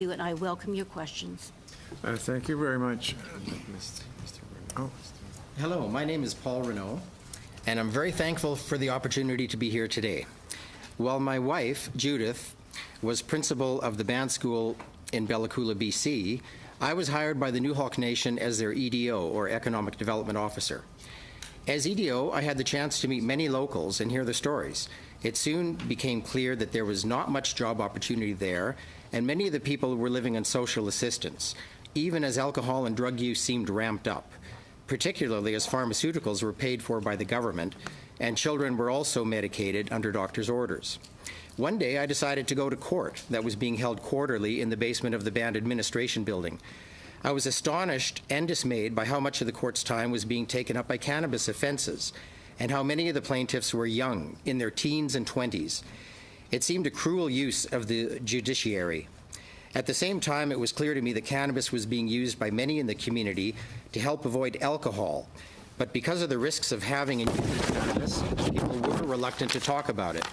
And I welcome your questions. Thank you very much. Oh. Hello, my name is Paul Renaud, and I'm very thankful for the opportunity to be here today. While my wife, Judith, was principal of the band school in Bella Coola, BC, I was hired by the New Hawk Nation as their EDO, or Economic Development Officer. As EDO, I had the chance to meet many locals and hear their stories. It soon became clear that there was not much job opportunity there, and many of the people were living on social assistance, even as alcohol and drug use seemed ramped up, particularly as pharmaceuticals were paid for by the government, and children were also medicated under doctor's orders. One day, I decided to go to court that was being held quarterly in the basement of the band administration building. I was astonished and dismayed by how much of the court's time was being taken up by cannabis offenses, and how many of the plaintiffs were young, in their teens and 20s. It seemed a cruel use of the judiciary. At the same time, it was clear to me that cannabis was being used by many in the community to help avoid alcohol. But because of the risks of having and using cannabis, people were reluctant to talk about it.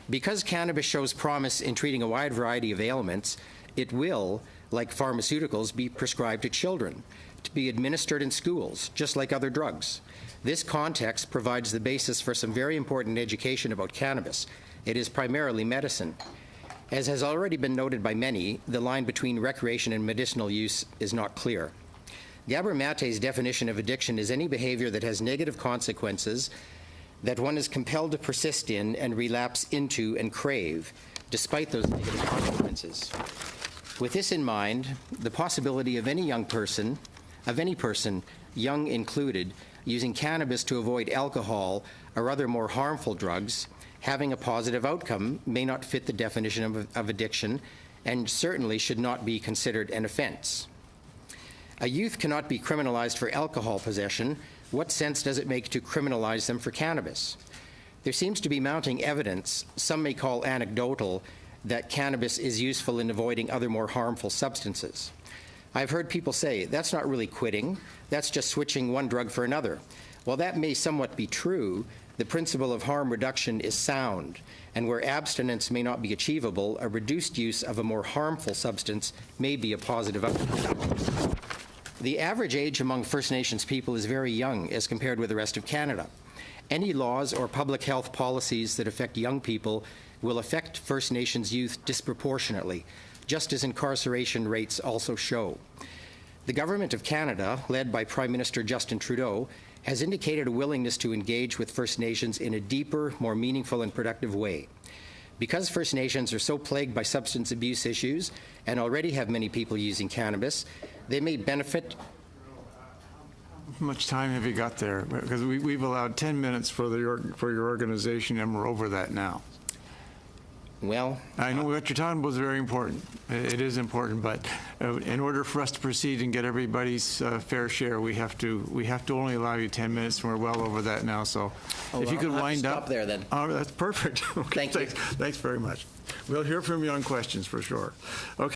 Because cannabis shows promise in treating a wide variety of ailments, it will, like pharmaceuticals, be prescribed to children, to be administered in schools, just like other drugs. This context provides the basis for some very important education about cannabis. It is primarily medicine. As has already been noted by many, the line between recreation and medicinal use is not clear. Gabor Mate's definition of addiction is any behavior that has negative consequences that one is compelled to persist in and relapse into and crave, despite those negative consequences. With this in mind, the possibility of any person, young included, using cannabis to avoid alcohol or other more harmful drugs, having a positive outcome may not fit the definition of addiction and certainly should not be considered an offense. A youth cannot be criminalized for alcohol possession. What sense does it make to criminalize them for cannabis? There seems to be mounting evidence, some may call anecdotal, that cannabis is useful in avoiding other more harmful substances. I've heard people say, that's not really quitting, that's just switching one drug for another. While that may somewhat be true, the principle of harm reduction is sound, and where abstinence may not be achievable, a reduced use of a more harmful substance may be a positive outcome. The average age among First Nations people is very young as compared with the rest of Canada. Any laws or public health policies that affect young people will affect First Nations youth disproportionately, just as incarceration rates also show. The Government of Canada, led by Prime Minister Justin Trudeau, has indicated a willingness to engage with First Nations in a deeper, more meaningful and productive way. Because First Nations are so plagued by substance abuse issues and already have many people using cannabis, they may benefit. How much time have you got there? Because we've allowed 10 minutes for your organization, and we're over that now. Well, I know what you're talking about is very important. It is important, but in order for us to proceed and get everybody's fair share, we have to only allow you 10 minutes, and we're well over that now. So, if you could wind up. Stop there then. Oh, that's perfect. Okay, Thank you. Thanks very much. We'll hear from you on questions for sure. Okay.